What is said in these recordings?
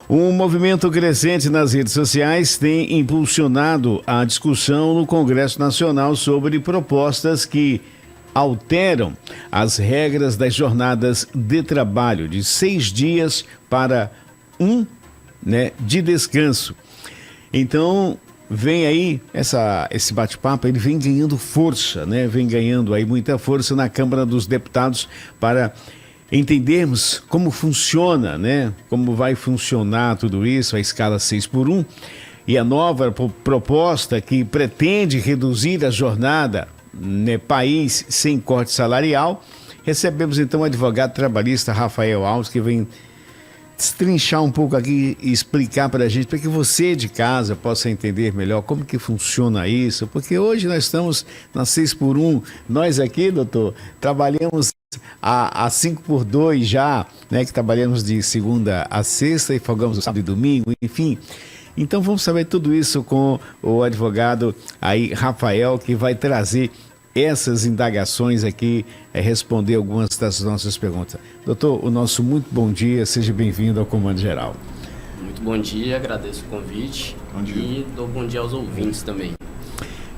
Um movimento crescente nas redes sociais tem impulsionado a discussão no Congresso Nacional sobre propostas que alteram as regras das jornadas de trabalho de 6 dias para um, de descanso. Então, vem aí esse bate-papo, ele vem ganhando força, vem ganhando aí muita força na Câmara dos Deputados para entendermos como funciona, como vai funcionar tudo isso, a escala 6x1 e a nova proposta que pretende reduzir a jornada, país sem corte salarial. Recebemos então o advogado trabalhista Rafael Alves, que vem destrinchar um pouco aqui e explicar para a gente, para que você de casa possa entender melhor como que funciona isso, porque hoje nós estamos na 6x1, nós aqui, doutor, trabalhamos a 5x2 já, que trabalhamos de segunda a sexta e folgamos no sábado e domingo, enfim. Então vamos saber tudo isso com o advogado aí, Rafael, que vai trazer essas indagações aqui, responder algumas das nossas perguntas. Doutor, o nosso muito bom dia, seja bem-vindo ao Comando Geral. Muito bom dia, agradeço o convite. Bom dia. E dou bom dia aos ouvintes também.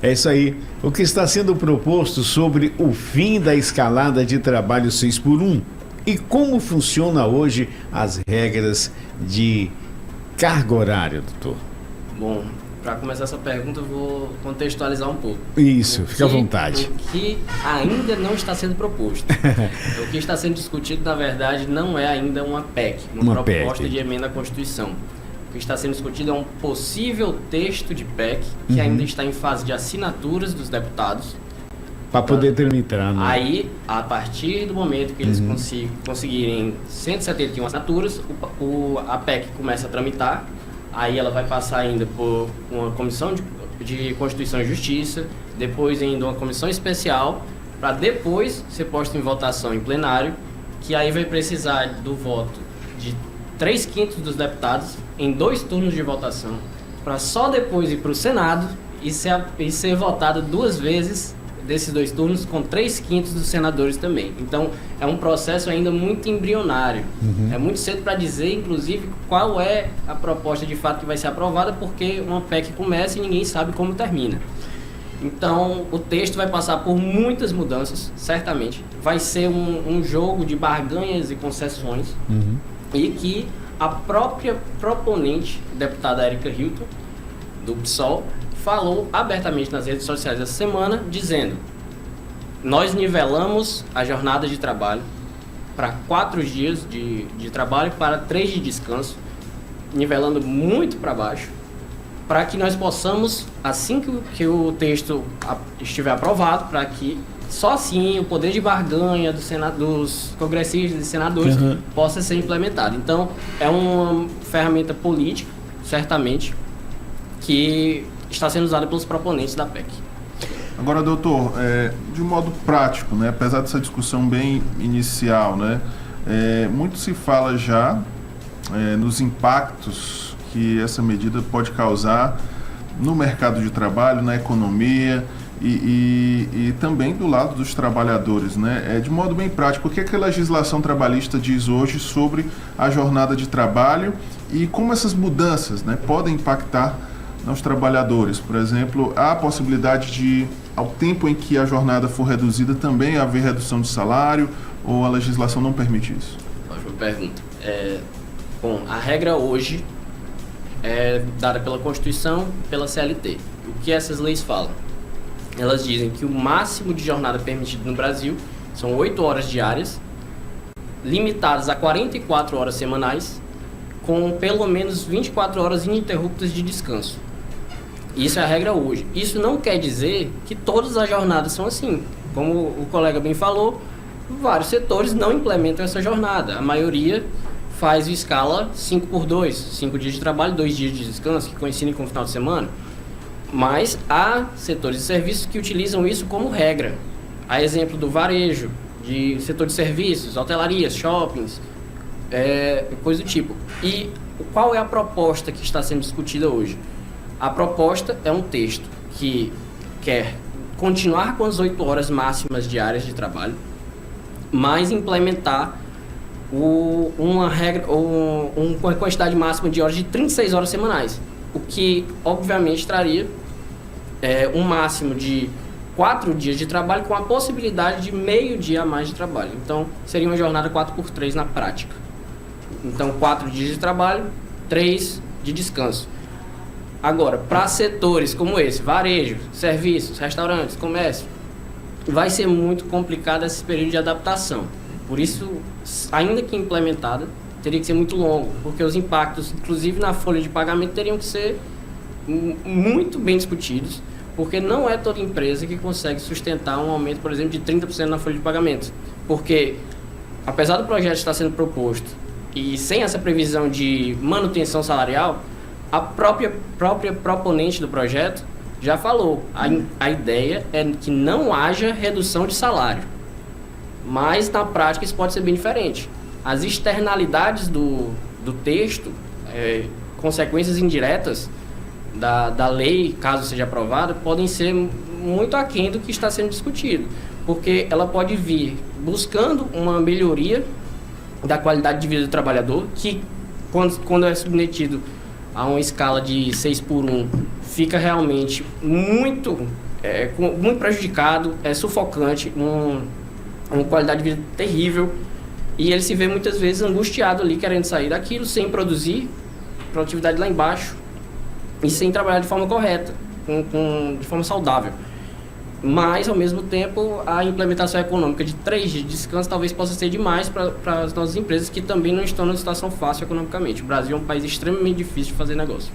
É isso aí. O que está sendo proposto sobre o fim da escalada de trabalho 6x1 e como funciona hoje as regras de carga horária, doutor? Bom, para começar essa pergunta, eu vou contextualizar um pouco. Isso, fica à vontade. O que ainda não está sendo proposto. O que está sendo discutido, na verdade, não é ainda uma PEC, uma proposta de emenda à Constituição. O que está sendo discutido é um possível texto de PEC que ainda está em fase de assinaturas dos deputados. Para poder tramitar, Aí, a partir do momento que eles conseguirem 171 assinaturas, a PEC começa a tramitar. Aí ela vai passar ainda por uma comissão de Constituição e Justiça, depois ainda uma comissão especial, para depois ser posta em votação em plenário, que aí vai precisar do voto de 3/5 dos deputados em 2 turnos de votação, para só depois ir para o Senado e ser votado 2 vezes desses 2 turnos com 3/5 dos senadores também. Então, é um processo ainda muito embrionário. É muito cedo para dizer, inclusive, qual é a proposta de fato que vai ser aprovada, porque uma PEC começa e ninguém sabe como termina. Então, o texto vai passar por muitas mudanças, certamente. Vai ser um jogo de barganhas e concessões, e que a própria proponente, deputada Érica Hilton, do PSOL, falou abertamente nas redes sociais essa semana, dizendo: nós nivelamos a jornada de trabalho para 4 dias de trabalho, para 3 de descanso, nivelando muito para baixo, para que nós possamos, assim que o texto estiver aprovado, para que só assim o poder de barganha dos congressistas e senadores possa ser implementado. Então, é uma ferramenta política, certamente, que está sendo usada pelos proponentes da PEC. Agora, doutor, de um modo prático, apesar dessa discussão bem inicial, muito se fala já nos impactos que essa medida pode causar no mercado de trabalho, na economia e também do lado dos trabalhadores, de modo bem prático, o que a legislação trabalhista diz hoje sobre a jornada de trabalho e como essas mudanças podem impactar nos trabalhadores? Por exemplo, há a possibilidade de, ao tempo em que a jornada for reduzida, também haver redução de salário, ou a legislação não permite isso? Ótima pergunta. Bom, a regra hoje é dada pela Constituição, pela CLT. O que essas leis falam? Elas dizem que o máximo de jornada permitido no Brasil são 8 horas diárias, limitadas a 44 horas semanais, com pelo menos 24 horas ininterruptas de descanso. Isso é a regra hoje. Isso não quer dizer que todas as jornadas são assim. Como o colega bem falou, vários setores não implementam essa jornada. A maioria faz escala 5x2, 5 dias de trabalho, 2 dias de descanso, que coincidem com o final de semana. Mas há setores de serviços que utilizam isso como regra. Há exemplo do varejo, de setor de serviços, hotelarias, shoppings, coisa do tipo. E qual é a proposta que está sendo discutida hoje? A proposta é um texto que quer continuar com as 8 horas máximas diárias de trabalho, mas implementar uma regra, uma quantidade máxima de horas de 36 horas semanais, o que obviamente traria um máximo de 4 dias de trabalho com a possibilidade de meio dia a mais de trabalho. Então, seria uma jornada 4x3 na prática. Então, 4 dias de trabalho, 3 de descanso. Agora, para setores como esse, varejo, serviços, restaurantes, comércio, vai ser muito complicado esse período de adaptação. Por isso, ainda que implementada, teria que ser muito longo, porque os impactos, inclusive na folha de pagamento, teriam que ser muito bem discutidos, porque não é toda empresa que consegue sustentar um aumento, por exemplo, de 30% na folha de pagamento. Porque, apesar do projeto estar sendo proposto e sem essa previsão de manutenção salarial, a própria proponente do projeto já falou, a ideia é que não haja redução de salário. Mas, na prática, isso pode ser bem diferente. As externalidades do texto, consequências indiretas da lei, caso seja aprovada, podem ser muito aquém do que está sendo discutido. Porque ela pode vir buscando uma melhoria da qualidade de vida do trabalhador, que, quando é submetido a uma escala de 6x1, fica realmente muito prejudicado, é sufocante, uma qualidade de vida terrível, e ele se vê muitas vezes angustiado ali, querendo sair daquilo, sem produzir, produtividade lá embaixo, e sem trabalhar de forma correta, de forma saudável. Mas, ao mesmo tempo, a implementação econômica de 3 dias de descanso talvez possa ser demais para as nossas empresas, que também não estão numa situação fácil economicamente. O Brasil é um país extremamente difícil de fazer negócio.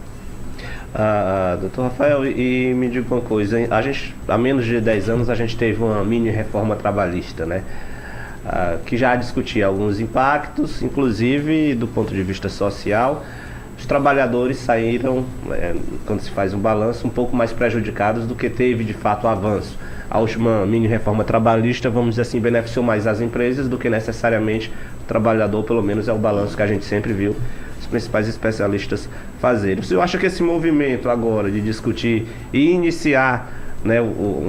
Doutor Rafael, e me diga uma coisa, a gente, há menos de 10 anos a gente teve uma mini reforma trabalhista, né? Que já discutia alguns impactos, inclusive do ponto de vista social. Os trabalhadores saíram, quando se faz um balanço, um pouco mais prejudicados do que teve de fato avanço. A última mini reforma trabalhista, vamos dizer assim, beneficiou mais as empresas do que necessariamente o trabalhador, pelo menos é o balanço que a gente sempre viu os principais especialistas fazerem. Você acha que esse movimento agora de discutir e iniciar, né,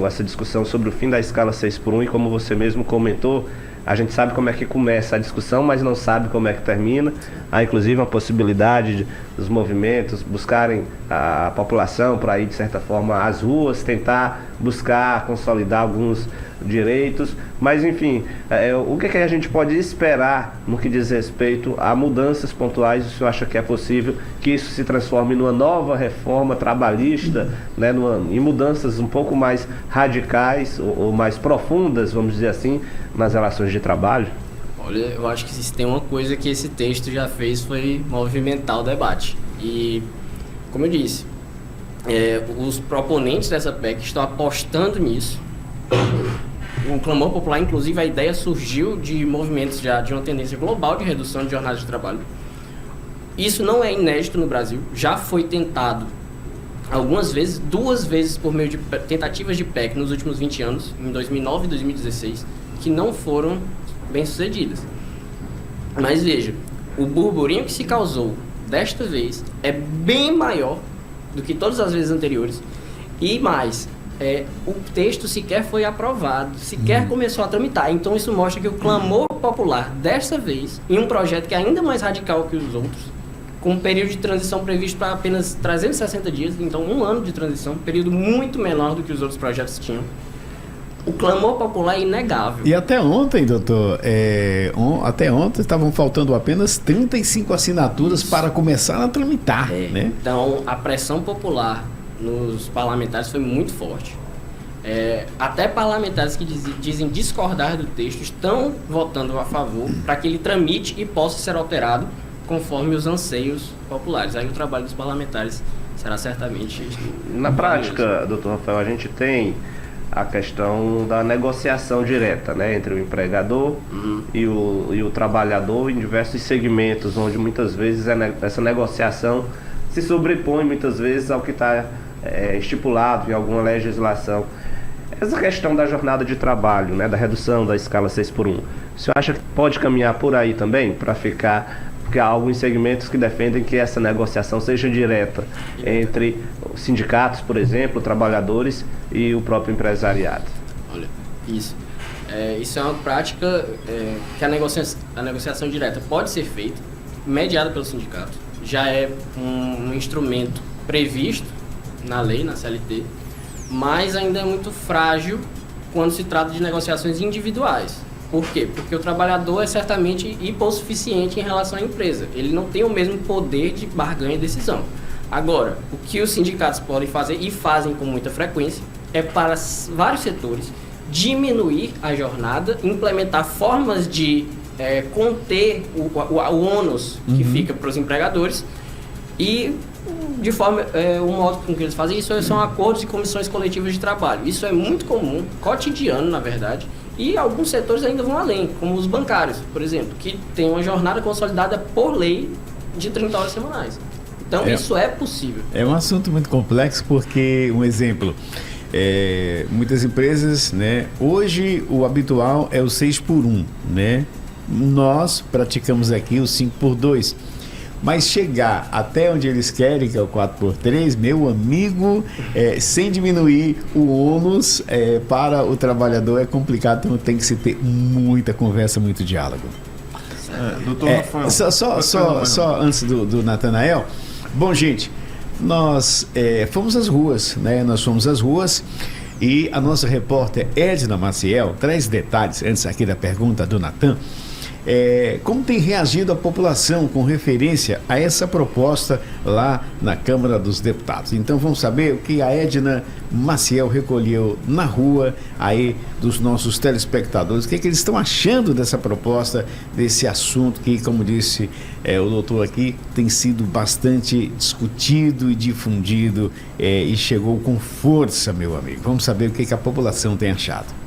essa discussão sobre o fim da escala 6x1, e como você mesmo comentou, a gente sabe como é que começa a discussão, mas não sabe como é que termina. Há inclusive uma possibilidade dos movimentos buscarem a população para ir, de certa forma, às ruas, tentar buscar consolidar alguns direitos. Mas, enfim, o que a gente pode esperar no que diz respeito a mudanças pontuais? O senhor acha que é possível que isso se transforme numa nova reforma trabalhista, né, em mudanças um pouco mais radicais ou mais profundas, vamos dizer assim, nas relações de trabalho? Olha, eu acho que se tem uma coisa que esse texto já fez foi movimentar o debate. E, como eu disse, os proponentes dessa PEC estão apostando nisso. O clamor popular, inclusive, a ideia surgiu de movimentos já de uma tendência global de redução de jornadas de trabalho. Isso não é inédito no Brasil, já foi tentado algumas vezes, 2 vezes por meio de tentativas de PEC nos últimos 20 anos, em 2009 e 2016, que não foram bem-sucedidas. Mas veja, o burburinho que se causou desta vez é bem maior do que todas as vezes anteriores, e mais, o texto sequer foi aprovado, sequer começou a tramitar. Então isso mostra que o clamor popular desta vez, em um projeto que é ainda mais radical que os outros, com um período de transição previsto para apenas 360 dias, então 1 ano de transição, período muito menor do que os outros projetos tinham. O clamor popular é inegável. E até ontem, doutor, até ontem estavam faltando apenas 35 assinaturas para começar a tramitar, né? Então, a pressão popular nos parlamentares foi muito forte. Até parlamentares que dizem discordar do texto estão votando a favor para que ele tramite e possa ser alterado conforme os anseios populares. Aí o trabalho dos parlamentares será certamente... Na prática, doutor Rafael, a gente tem a questão da negociação direta, né, entre o empregador e o trabalhador em diversos segmentos, onde muitas vezes essa negociação se sobrepõe muitas vezes ao que está estipulado em alguma legislação. Essa questão da jornada de trabalho, né, da redução da escala 6x1, o senhor acha que pode caminhar por aí também para ficar... Porque há alguns segmentos que defendem que essa negociação seja direta entre sindicatos, por exemplo, trabalhadores e o próprio empresariado. Olha, isso. Isso é uma prática que a negociação direta pode ser feita, mediada pelo sindicato. Já é um instrumento previsto na lei, na CLT, mas ainda é muito frágil quando se trata de negociações individuais. Por quê? Porque o trabalhador é certamente hipossuficiente em relação à empresa. Ele não tem o mesmo poder de barganha e decisão. Agora, o que os sindicatos podem fazer, e fazem com muita frequência, é para vários setores diminuir a jornada, implementar formas de conter o ônus que fica para os empregadores e, de forma, o modo com que eles fazem isso são acordos e comissões coletivas de trabalho. Isso é muito comum, cotidiano, na verdade, e alguns setores ainda vão além, como os bancários, por exemplo, que tem uma jornada consolidada por lei de 30 horas semanais. Então, isso é possível. É um assunto muito complexo porque, um exemplo, muitas empresas, né, hoje o habitual é o 6x1, né? Nós praticamos aqui o 5x2. Mas chegar até onde eles querem, que é o 4x3, meu amigo, sem diminuir o ônus para o trabalhador é complicado, então tem que se ter muita conversa, muito diálogo. Doutor Rafael. Só antes do Natanael. Bom, gente, nós fomos às ruas, né? Nós fomos às ruas e a nossa repórter Edna Maciel traz detalhes, antes aqui da pergunta do Natan, como tem reagido a população com referência a essa proposta lá na Câmara dos Deputados. Então vamos saber o que a Edna Maciel recolheu na rua aí dos nossos telespectadores, o que eles estão achando dessa proposta, desse assunto que, como disse o doutor aqui, tem sido bastante discutido e difundido e chegou com força, meu amigo. Vamos saber o que a população tem achado.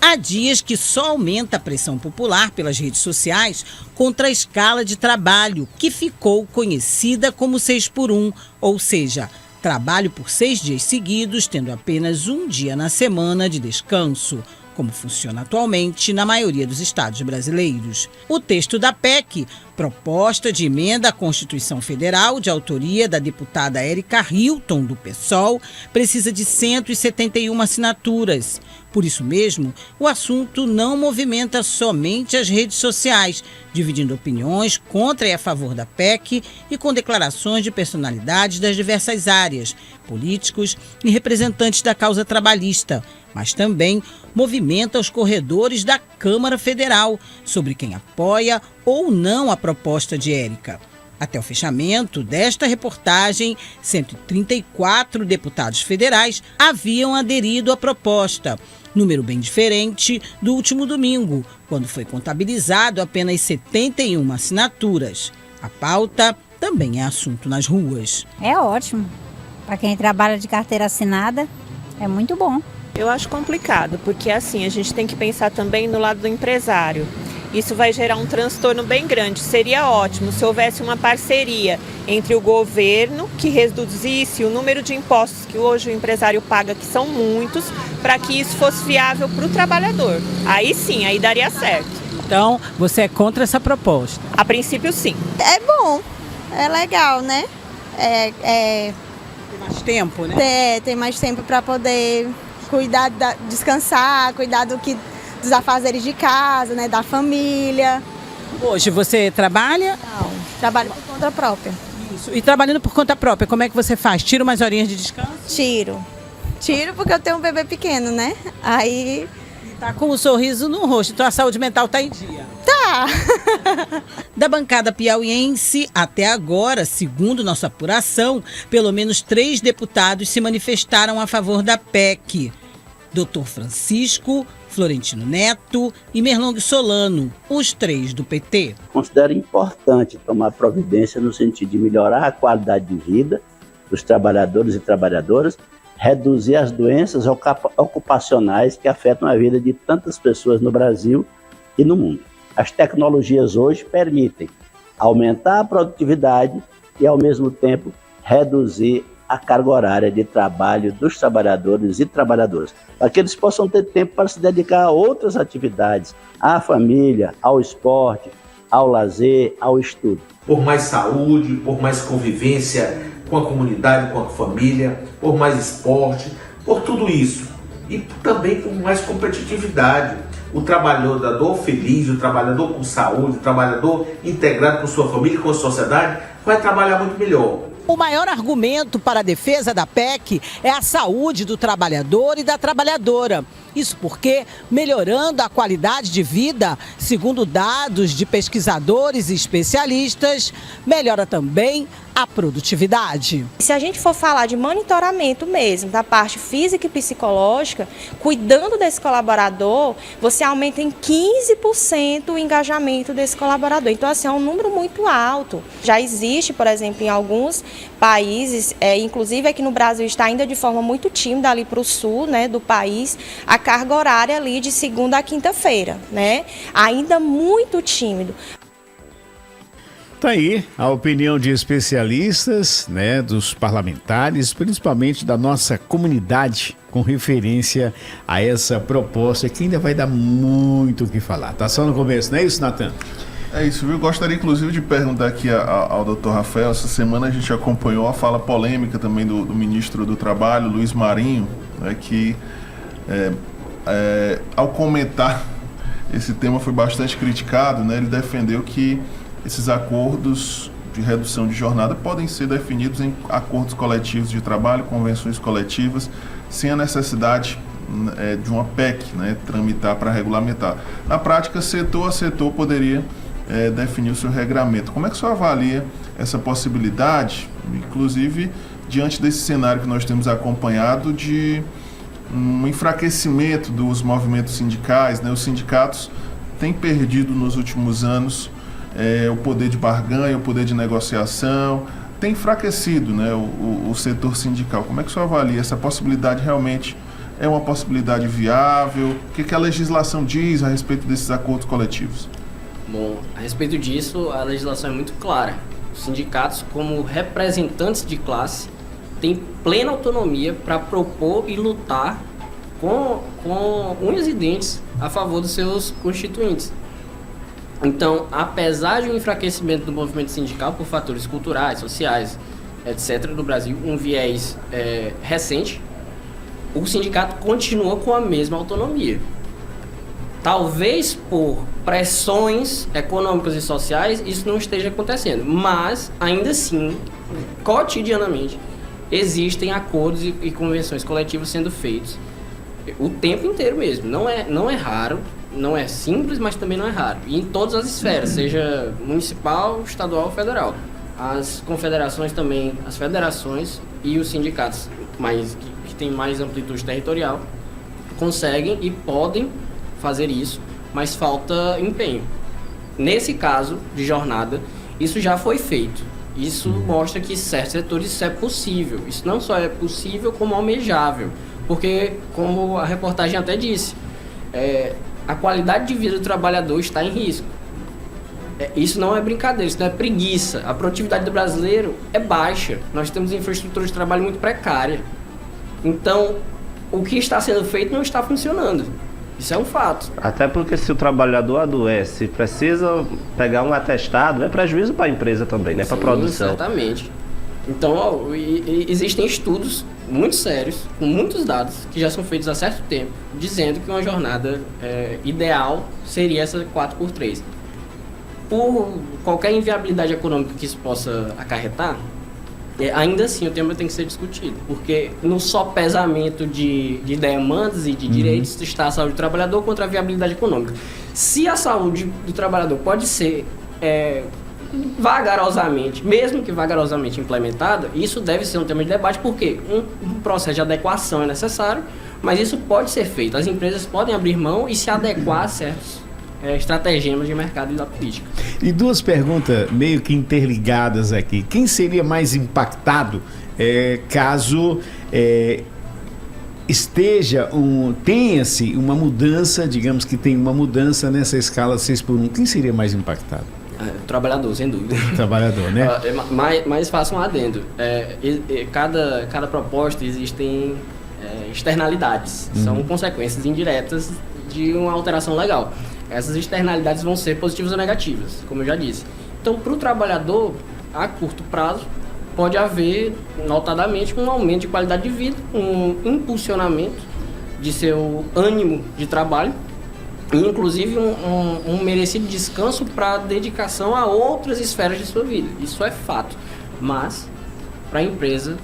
Há dias que só aumenta a pressão popular pelas redes sociais contra a escala de trabalho, que ficou conhecida como 6x1, ou seja, trabalho por 6 dias seguidos, tendo apenas um dia na semana de descanso, como funciona atualmente na maioria dos estados brasileiros. O texto da PEC, proposta de emenda à Constituição Federal, de autoria da deputada Érica Hilton, do PSOL, precisa de 171 assinaturas. Por isso mesmo, o assunto não movimenta somente as redes sociais, dividindo opiniões contra e a favor da PEC e com declarações de personalidades das diversas áreas, políticos e representantes da causa trabalhista, mas também movimenta os corredores da Câmara Federal sobre quem apoia ou não a proposta de Érica. Até o fechamento desta reportagem, 134 deputados federais haviam aderido à proposta, número bem diferente do último domingo, quando foi contabilizado apenas 71 assinaturas. A pauta também é assunto nas ruas. É ótimo. Para quem trabalha de carteira assinada, é muito bom. Eu acho complicado, porque assim, a gente tem que pensar também no lado do empresário. Isso vai gerar um transtorno bem grande. Seria ótimo se houvesse uma parceria entre o governo, que reduzisse o número de impostos que hoje o empresário paga, que são muitos, para que isso fosse viável para o trabalhador. Aí sim, aí daria certo. Então, você é contra essa proposta? A princípio, sim. É bom, é legal, né? Tem mais tempo, né? Tem mais tempo para poder cuidar, descansar, cuidar dos afazeres de casa, né, da família. Hoje você trabalha? Não, trabalho por conta própria. Isso. E trabalhando por conta própria, como é que você faz? Tira umas horinhas de descanso? Tiro porque eu tenho um bebê pequeno, né? Aí... Tá com um sorriso no rosto, então a saúde mental tá em dia. Tá! Da bancada piauiense, até agora, segundo nossa apuração, pelo menos 3 deputados se manifestaram a favor da PEC. Dr. Francisco, Florentino Neto e Merlong Solano, os 3 do PT. Considero importante tomar providência no sentido de melhorar a qualidade de vida dos trabalhadores e trabalhadoras, reduzir as doenças ocupacionais que afetam a vida de tantas pessoas no Brasil e no mundo. As tecnologias hoje permitem aumentar a produtividade e, ao mesmo tempo, reduzir a carga horária de trabalho dos trabalhadores e trabalhadoras, para que eles possam ter tempo para se dedicar a outras atividades, à família, ao esporte, ao lazer, ao estudo. Por mais saúde, por mais convivência com a comunidade, com a família, por mais esporte, por tudo isso. e também com mais competitividade. O trabalhador feliz, o trabalhador com saúde, o trabalhador integrado com sua família e com a sociedade vai trabalhar muito melhor. O maior argumento para a defesa da PEC é a saúde do trabalhador e da trabalhadora. Isso porque, melhorando a qualidade de vida, segundo dados de pesquisadores e especialistas, melhora também a produtividade. Se a gente for falar de monitoramento mesmo, da parte física e psicológica, cuidando desse colaborador, você aumenta em 15% o engajamento desse colaborador. Então, assim, é um número muito alto. Já existe, por exemplo, em alguns países, inclusive aqui no Brasil está ainda de forma muito tímida ali para o sul, né, do país, a carga horária ali de segunda a quinta-feira, né? Ainda muito tímido. Tá aí a opinião de especialistas, né, dos parlamentares, principalmente da nossa comunidade, com referência a essa proposta que ainda vai dar muito o que falar. Tá só no começo, não é isso, Natan? É isso, viu? Gostaria inclusive de perguntar aqui ao Dr. Rafael. Essa semana a gente acompanhou a fala polêmica também do ministro do Trabalho, Luiz Marinho, né, que ao comentar esse tema foi bastante criticado, né? Ele defendeu que esses acordos de redução de jornada podem ser definidos em acordos coletivos de trabalho, convenções coletivas, sem a necessidade de uma PEC, né, tramitar para regulamentar. Na prática, setor a setor poderia definir o seu regramento. Como é que o senhor avalia essa possibilidade, inclusive diante desse cenário que nós temos acompanhado de um enfraquecimento dos movimentos sindicais, né? Os sindicatos têm perdido nos últimos anos o poder de barganha, o poder de negociação, tem enfraquecido, né, o setor sindical. Como é que o senhor avalia? Essa possibilidade realmente é uma possibilidade viável? O que a legislação diz a respeito desses acordos coletivos? Bom, a respeito disso, a legislação é muito clara. Os sindicatos, como representantes de classe, têm plena autonomia para propor e lutar com unhas e dentes a favor dos seus constituintes. Então, apesar de um enfraquecimento do movimento sindical por fatores culturais, sociais, etc., no Brasil, um viés recente, o sindicato continua com a mesma autonomia. Talvez por pressões econômicas e sociais isso não esteja acontecendo, mas ainda assim, cotidianamente, existem acordos e convenções coletivas sendo feitos o tempo inteiro mesmo. Não é raro, não é simples, mas também não é raro. E em todas as esferas, seja municipal, estadual ou federal. As confederações também, as federações e os sindicatos que têm mais amplitude territorial conseguem e podem fazer isso, mas falta empenho. Nesse caso de jornada, isso já foi feito. Isso mostra que em certos setores isso é possível. Isso não só é possível, como almejável. Porque, como a reportagem até disse, a qualidade de vida do trabalhador está em risco. Isso não é brincadeira, isso não é preguiça. A produtividade do brasileiro é baixa. Nós temos infraestrutura de trabalho muito precária. Então, o que está sendo feito não está funcionando. Isso é um fato. Até porque se o trabalhador adoece, precisa pegar um atestado, é prejuízo para a empresa também, né? Para a produção. Exatamente. Então, existem estudos muito sérios, com muitos dados, que já são feitos há certo tempo, dizendo que uma jornada ideal seria essa 4x3. Por qualquer inviabilidade econômica que isso possa acarretar, ainda assim o tema tem que ser discutido, porque no sopesamento de demandas e de direitos está a saúde do trabalhador contra a viabilidade econômica. Se a saúde do trabalhador pode ser vagarosamente, mesmo que vagarosamente implementada, isso deve ser um tema de debate, porque um processo de adequação é necessário, mas isso pode ser feito. As empresas podem abrir mão e se adequar a certos estratagemas de mercado e da política. E duas perguntas meio que interligadas aqui. Quem seria mais impactado caso tenha-se uma mudança, digamos que tem uma mudança nessa escala 6x1? Quem seria mais impactado? O trabalhador, sem dúvida. O trabalhador, né? Mas faço um adendo. Cada proposta existem externalidades. São consequências indiretas de uma alteração legal. Essas externalidades vão ser positivas ou negativas, como eu já disse. Então, para o trabalhador, a curto prazo, pode haver, notadamente, um aumento de qualidade de vida, um impulsionamento de seu ânimo de trabalho, e inclusive um merecido descanso para dedicação a outras esferas de sua vida. Isso é fato. Mas, para a empresa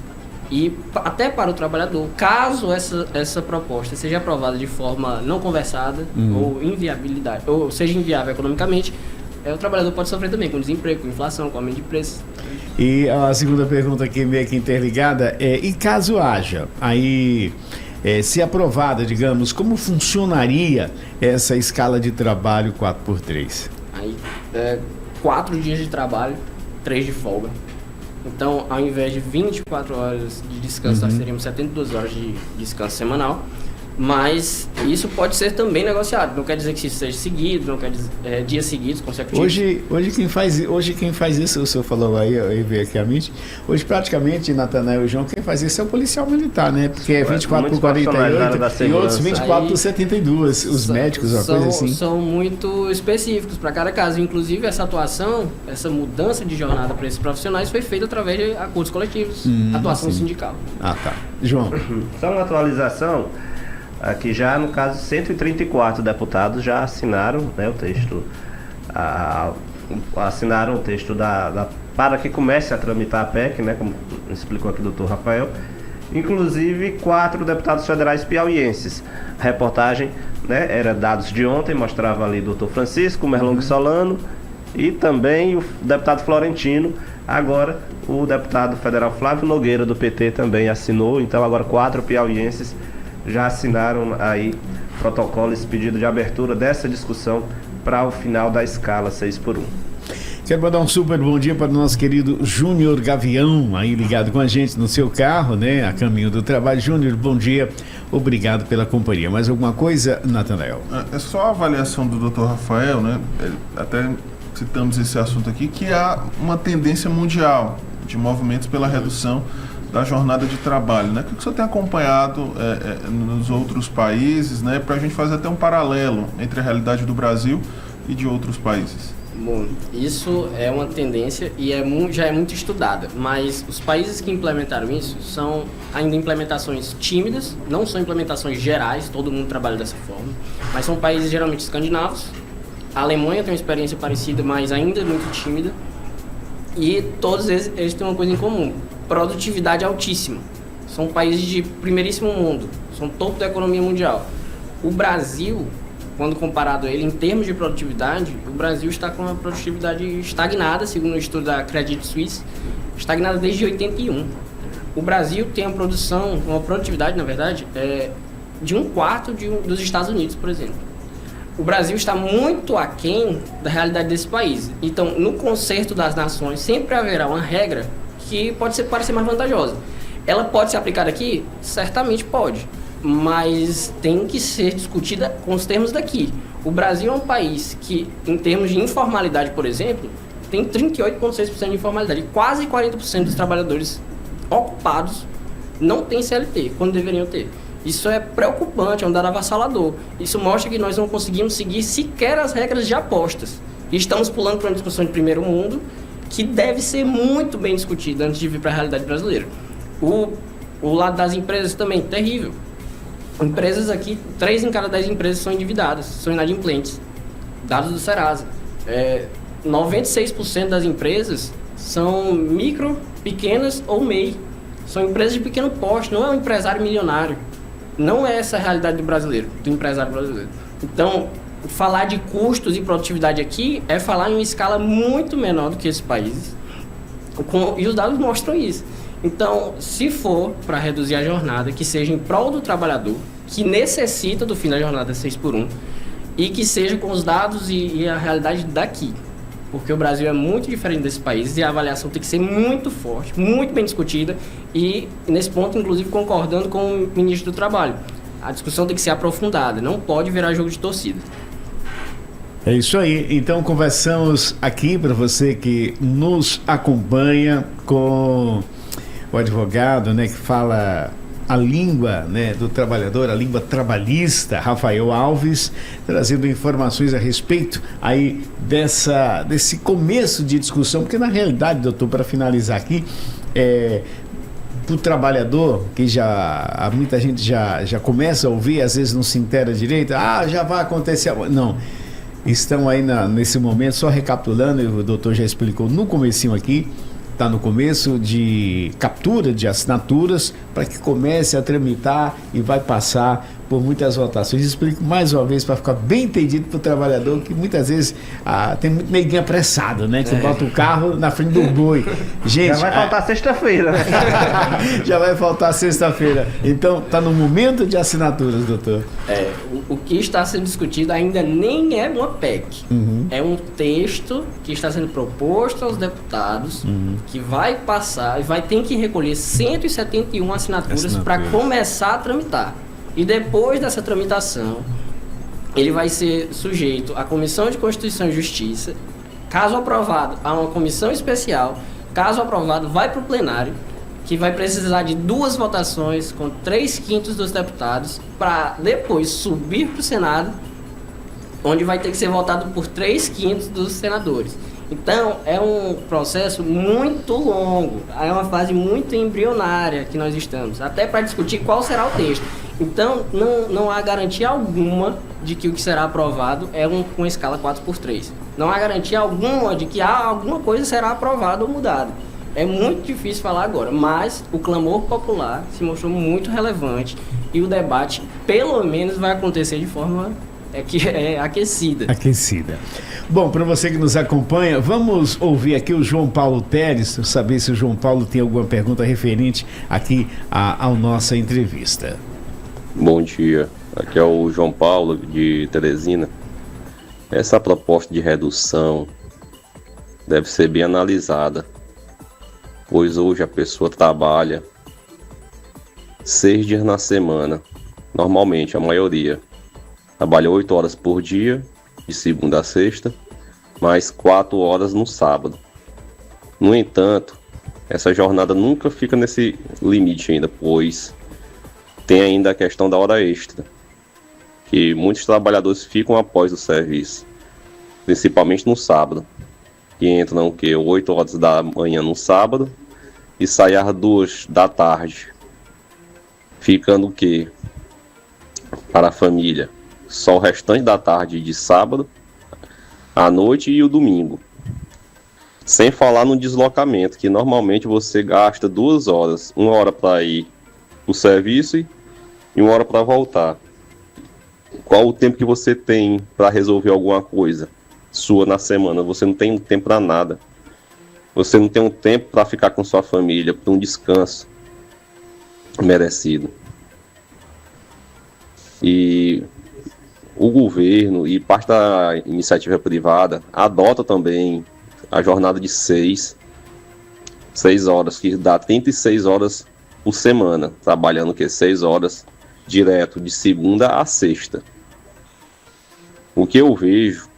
e até para o trabalhador, caso essa proposta seja aprovada de forma não conversada ou seja inviável economicamente, o trabalhador pode sofrer também com desemprego, com inflação, com aumento de preços. E a segunda pergunta aqui, meio que interligada, e caso haja, aí, se aprovada, digamos, como funcionaria essa escala de trabalho 4x3? Aí, 4 dias de trabalho, 3 de folga. Então, ao invés de 24 horas de descanso, nós teríamos 72 horas de descanso semanal. Mas isso pode ser também negociado. Não quer dizer que isso seja seguido, não quer dizer dias seguidos, consecutivos. Hoje quem faz isso, o senhor falou aí, eu veio aqui a mente. Hoje, praticamente, Natanael e João, quem faz isso é o policial militar, né? Porque é 24 por 48 e outros 24 por 72. Os médicos, uma coisa assim. São muito específicos para cada caso. Inclusive, essa atuação, essa mudança de jornada para esses profissionais foi feita através de acordos coletivos, atuação sindical. Ah, tá. João. Só uma atualização. Aqui já, no caso, 134 deputados já assinaram, né, o texto, assinaram o texto para que comece a tramitar a PEC, né, como explicou aqui o doutor Rafael, inclusive 4 deputados federais piauienses. A reportagem, né, era dados de ontem, mostrava ali o doutor Francisco, Merlong Solano e também o deputado Florentino. Agora, o deputado federal Flávio Nogueira, do PT, também assinou, então agora 4 piauienses já assinaram aí protocolo, esse pedido de abertura dessa discussão para o final da escala 6x1. Quero mandar um super bom dia para o nosso querido Júnior Gavião, aí ligado com a gente no seu carro, né, a caminho do trabalho. Júnior, bom dia, obrigado pela companhia. Mais alguma coisa, Natanael? É só a avaliação do Dr. Rafael, né, até citamos esse assunto aqui, que há uma tendência mundial de movimentos pela redução da jornada de trabalho, né? O que você tem acompanhado nos outros países, né? Para a gente fazer até um paralelo entre a realidade do Brasil e de outros países. Bom, isso é uma tendência e já é muito estudada, mas os países que implementaram isso são ainda implementações tímidas, não são implementações gerais, todo mundo trabalha dessa forma, mas são países geralmente escandinavos. A Alemanha tem uma experiência parecida, mas ainda muito tímida, e todos eles têm uma coisa em comum: produtividade altíssima. São países de primeiríssimo mundo, são topo da economia mundial. O Brasil, quando comparado a ele em termos de produtividade, o Brasil está com uma produtividade estagnada, segundo o estudo da Credit Suisse, estagnada desde 81. O Brasil tem uma produtividade, na verdade, de 1/4 dos Estados Unidos, por exemplo. O Brasil está muito aquém da realidade desse país. Então, no concerto das nações, sempre haverá uma regra que pode parecer mais vantajosa. Ela pode ser aplicada aqui? Certamente pode, mas tem que ser discutida com os termos daqui. O Brasil é um país que, em termos de informalidade, por exemplo, tem 38,6% de informalidade. Quase 40% dos trabalhadores ocupados não têm CLT, quando deveriam ter. Isso é preocupante, é um dado avassalador. Isso mostra que nós não conseguimos seguir sequer as regras já postas. E estamos pulando para uma discussão de primeiro mundo que deve ser muito bem discutida antes de vir para a realidade brasileira. O lado das empresas também, terrível. Empresas aqui, 3 em cada 10 empresas são endividadas, são inadimplentes. Dados do Serasa. 96% das empresas são micro, pequenas ou MEI. São empresas de pequeno porte, não é um empresário milionário. Não é essa a realidade do brasileiro, do empresário brasileiro. Então, falar de custos e produtividade aqui é falar em uma escala muito menor do que esses países. E os dados mostram isso. Então, se for para reduzir a jornada, que seja em prol do trabalhador, que necessita do fim da jornada 6x1, e que seja com os dados e a realidade daqui. Porque o Brasil é muito diferente desses países e a avaliação tem que ser muito forte, muito bem discutida e, nesse ponto, inclusive, concordando com o ministro do Trabalho. A discussão tem que ser aprofundada, não pode virar jogo de torcida. É isso aí. Então, conversamos aqui para você que nos acompanha com o advogado, né, que fala a língua, né, do trabalhador, a língua trabalhista, Rafael Alves, trazendo informações a respeito aí desse começo de discussão, porque na realidade, doutor, para finalizar aqui, para o trabalhador, que muita gente já começa a ouvir, às vezes não se inteira direito, já vai acontecer. Não, estão aí nesse momento, só recapitulando, o doutor já explicou no comecinho aqui, está no começo de captura de assinaturas para que comece a tramitar e vai passar por muitas votações. Explico mais uma vez para ficar bem entendido para o trabalhador, que muitas vezes tem muito neguinho apressado, né? Que bota o carro na frente do boi. Gente, já vai faltar sexta-feira, né? Já vai faltar sexta-feira. Então, está no momento de assinaturas, doutor. O que está sendo discutido ainda nem é uma PEC. É um texto que está sendo proposto aos deputados, que vai passar e vai ter que recolher 171 assinaturas para começar a tramitar. E depois dessa tramitação, ele vai ser sujeito à Comissão de Constituição e Justiça. Caso aprovado, a uma comissão especial. Caso aprovado, vai para o plenário, que vai precisar de 2 votações com 3/5 dos deputados, para depois subir para o Senado, onde vai ter que ser votado por 3/5 dos senadores. Então, é um processo muito longo, é uma fase muito embrionária que nós estamos, até para discutir qual será o texto. Então, não há garantia alguma de que o que será aprovado é uma escala 4x3. Não há garantia alguma de que alguma coisa será aprovada ou mudada. É muito difícil falar agora, mas o clamor popular se mostrou muito relevante e o debate, pelo menos, vai acontecer de forma aquecida. Bom, para você que nos acompanha, vamos ouvir aqui o João Paulo Teres, saber se o João Paulo tem alguma pergunta referente aqui à nossa entrevista. Bom dia, aqui é o João Paulo de Teresina. Essa proposta de redução deve ser bem analisada, pois hoje a pessoa trabalha 6 dias na semana, normalmente a maioria. Trabalha 8 horas por dia, de segunda a sexta, mais 4 horas no sábado. No entanto, essa jornada nunca fica nesse limite ainda, pois tem ainda a questão da hora extra, que muitos trabalhadores ficam após o serviço, principalmente no sábado, que entram 8 horas da manhã no sábado e saem às 2 da tarde, ficando para a família só o restante da tarde de sábado, à noite e o domingo. Sem falar no deslocamento, que normalmente você gasta 2 horas, 1 hora para ir para o serviço e 1 hora para voltar. Qual o tempo que você tem para resolver alguma coisa sua na semana? Você não tem tempo para nada. Você não tem um tempo para ficar com sua família, para um descanso merecido. E o governo e parte da iniciativa privada adota também a jornada de 6 horas, que dá 36 horas por semana, trabalhando 6 horas direto de segunda a sexta. O que eu vejo,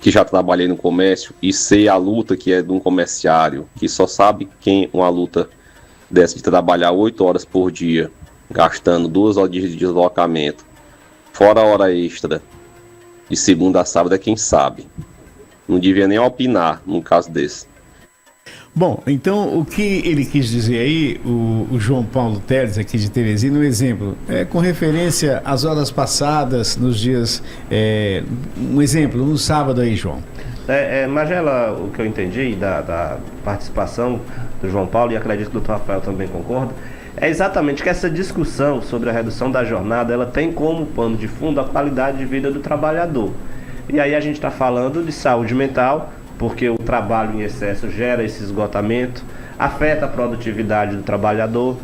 que já trabalhei no comércio e sei a luta que é de um comerciário, que só sabe uma luta dessa de trabalhar 8 horas por dia, gastando 2 horas de deslocamento, fora a hora extra, de segunda a sábado, é quem sabe. Não devia nem opinar num caso desse. Bom, então o que ele quis dizer aí, o João Paulo Teres, aqui de Teresina, um exemplo, com referência às horas passadas nos dias, um exemplo, no sábado aí, João. Magela, o que eu entendi da participação do João Paulo, e acredito que o doutor Rafael também concorda, é exatamente que essa discussão sobre a redução da jornada, ela tem como pano de fundo a qualidade de vida do trabalhador. E aí a gente está falando de saúde mental, porque o trabalho em excesso gera esse esgotamento, afeta a produtividade do trabalhador.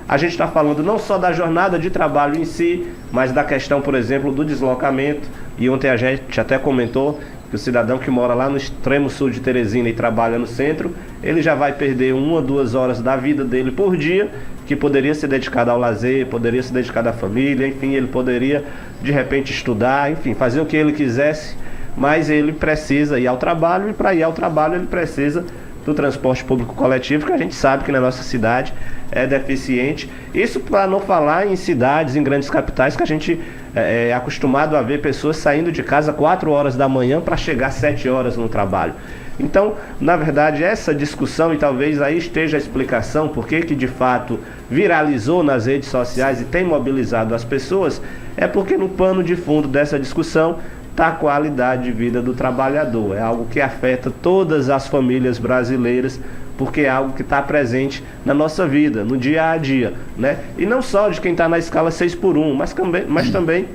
A gente está falando não só da jornada de trabalho em si, mas da questão, por exemplo, do deslocamento. E ontem a gente até comentou que o cidadão que mora lá no extremo sul de Teresina e trabalha no centro, ele já vai perder 1 ou 2 horas da vida dele por dia, que poderia ser dedicado ao lazer, poderia ser dedicado à família, enfim, ele poderia de repente estudar, enfim, fazer o que ele quisesse, mas ele precisa ir ao trabalho, e para ir ao trabalho ele precisa do transporte público coletivo, que a gente sabe que na nossa cidade é deficiente. Isso para não falar em cidades, em grandes capitais, que a gente é acostumado a ver pessoas saindo de casa 4 horas da manhã para chegar 7 horas no trabalho. Então, na verdade, essa discussão, e talvez aí esteja a explicação por que de fato viralizou nas redes sociais e tem mobilizado as pessoas, é porque no pano de fundo dessa discussão está a qualidade de vida do trabalhador. É algo que afeta todas as famílias brasileiras, porque é algo que está presente na nossa vida, no dia a dia, né? E não só de quem está na escala 6x1, mas também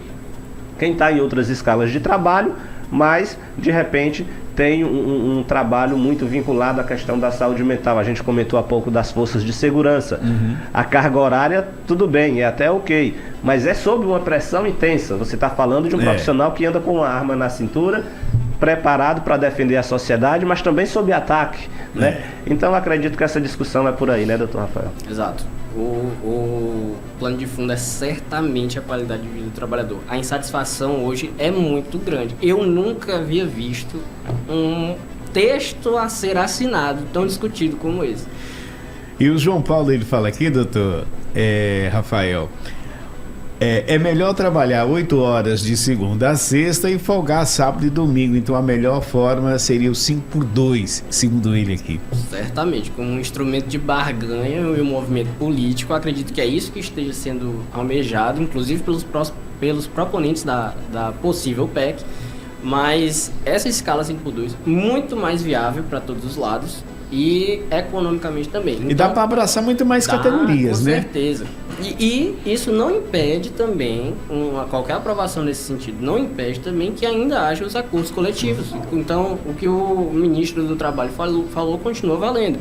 quem está em outras escalas de trabalho, mas de repente tem um trabalho muito vinculado à questão da saúde mental. A gente comentou há pouco das forças de segurança. A carga horária, tudo bem, é até ok, mas é sob uma pressão intensa. Você está falando de um profissional que anda com uma arma na cintura, preparado para defender a sociedade, mas também sob ataque, né? Então eu acredito que essa discussão é por aí, né, doutor Rafael? Exato. O plano de fundo é certamente a qualidade de vida do trabalhador. A insatisfação hoje é muito grande. Eu nunca havia visto um texto a ser assinado tão discutido como esse. E o João Paulo, ele fala aqui, doutor Rafael, é melhor trabalhar 8 horas de segunda a sexta e folgar sábado e domingo. Então a melhor forma seria o 5x2, segundo ele aqui. Certamente, como um instrumento de barganha e um movimento político, acredito que é isso que esteja sendo almejado, inclusive pelos proponentes da possível PEC. Mas essa escala 5x2 muito mais viável para todos os lados e economicamente também. E dá para abraçar muito mais categorias, né? Com certeza. E isso não impede também, qualquer aprovação nesse sentido, não impede também que ainda haja os acordos coletivos. Então, o que o ministro do Trabalho falou continua valendo.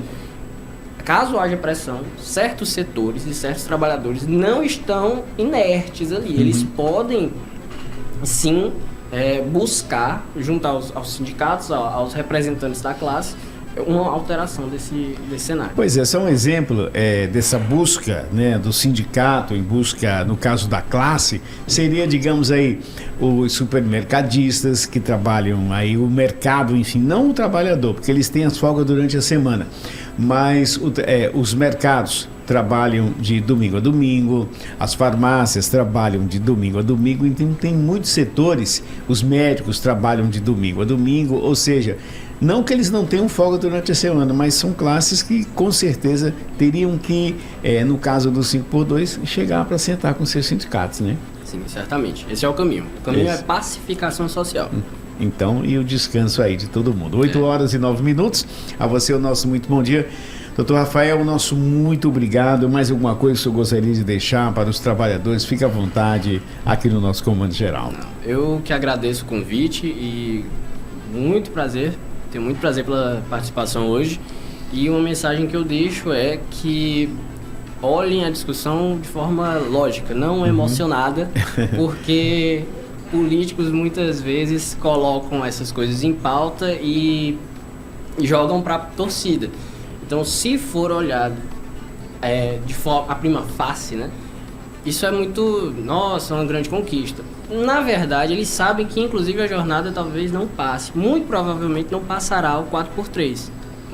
Caso haja pressão, certos setores e certos trabalhadores não estão inertes ali. Eles podem, sim, buscar, junto aos sindicatos, aos representantes da classe, uma alteração desse cenário. Pois é, só um exemplo dessa busca, né, do sindicato em busca, no caso da classe, seria, digamos aí, os supermercadistas que trabalham aí, o mercado, enfim, não o trabalhador, porque eles têm as folgas durante a semana, mas os mercados trabalham de domingo a domingo, as farmácias trabalham de domingo a domingo, então tem muitos setores, os médicos trabalham de domingo a domingo, ou seja, não que eles não tenham folga durante a semana, mas são classes que com certeza teriam que, no caso do 5x2, chegar para sentar com seus sindicatos, né? Sim, certamente. Esse é o caminho. O caminho é pacificação social. Então, e o descanso aí de todo mundo. 8 horas e 9 minutos. A você o nosso muito bom dia. Doutor Rafael, o nosso muito obrigado. Mais alguma coisa que o senhor gostaria de deixar para os trabalhadores? Fique à vontade aqui no nosso Comando Geral. Eu que agradeço o convite e muito prazer. Tenho muito prazer pela participação hoje. E uma mensagem que eu deixo é que olhem a discussão de forma lógica, não emocionada, porque políticos muitas vezes colocam essas coisas em pauta e jogam para a torcida. Então, se for olhado de forma a prima facie, né? Isso é muito, nossa, uma grande conquista. Na verdade, eles sabem que, inclusive, a jornada talvez não passe. Muito provavelmente não passará o 4x3.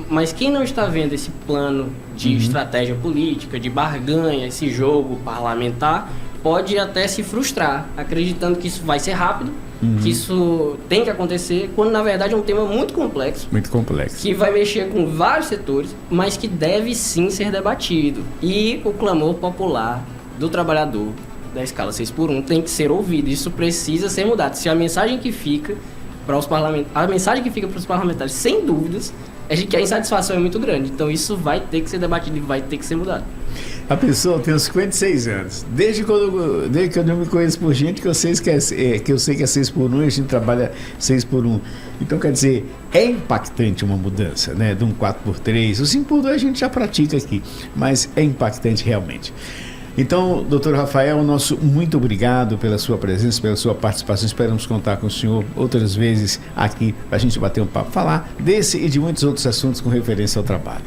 Mas quem não está vendo esse plano de estratégia política, de barganha, esse jogo parlamentar, pode até se frustrar, acreditando que isso vai ser rápido, que isso tem que acontecer, quando na verdade é um tema muito complexo. Muito complexo. Que vai mexer com vários setores, mas que deve sim ser debatido. E o clamor popular do trabalhador da escala 6x1 tem que ser ouvido. Isso precisa ser mudado. Se a mensagem que fica para os parlamentares, sem dúvidas, é de que a insatisfação é muito grande. Então isso vai ter que ser debatido e vai ter que ser mudado. A pessoa tem 56 anos. Desde que eu não me conheço por gente que eu sei que é 6x1 e a gente trabalha 6x1. Então, quer dizer, é impactante uma mudança, né? De um 4x3. O 5x2 a gente já pratica aqui, mas é impactante realmente. Então, doutor Rafael, nosso muito obrigado pela sua presença, pela sua participação. Esperamos contar com o senhor outras vezes aqui para a gente bater um papo, falar desse e de muitos outros assuntos com referência ao trabalho.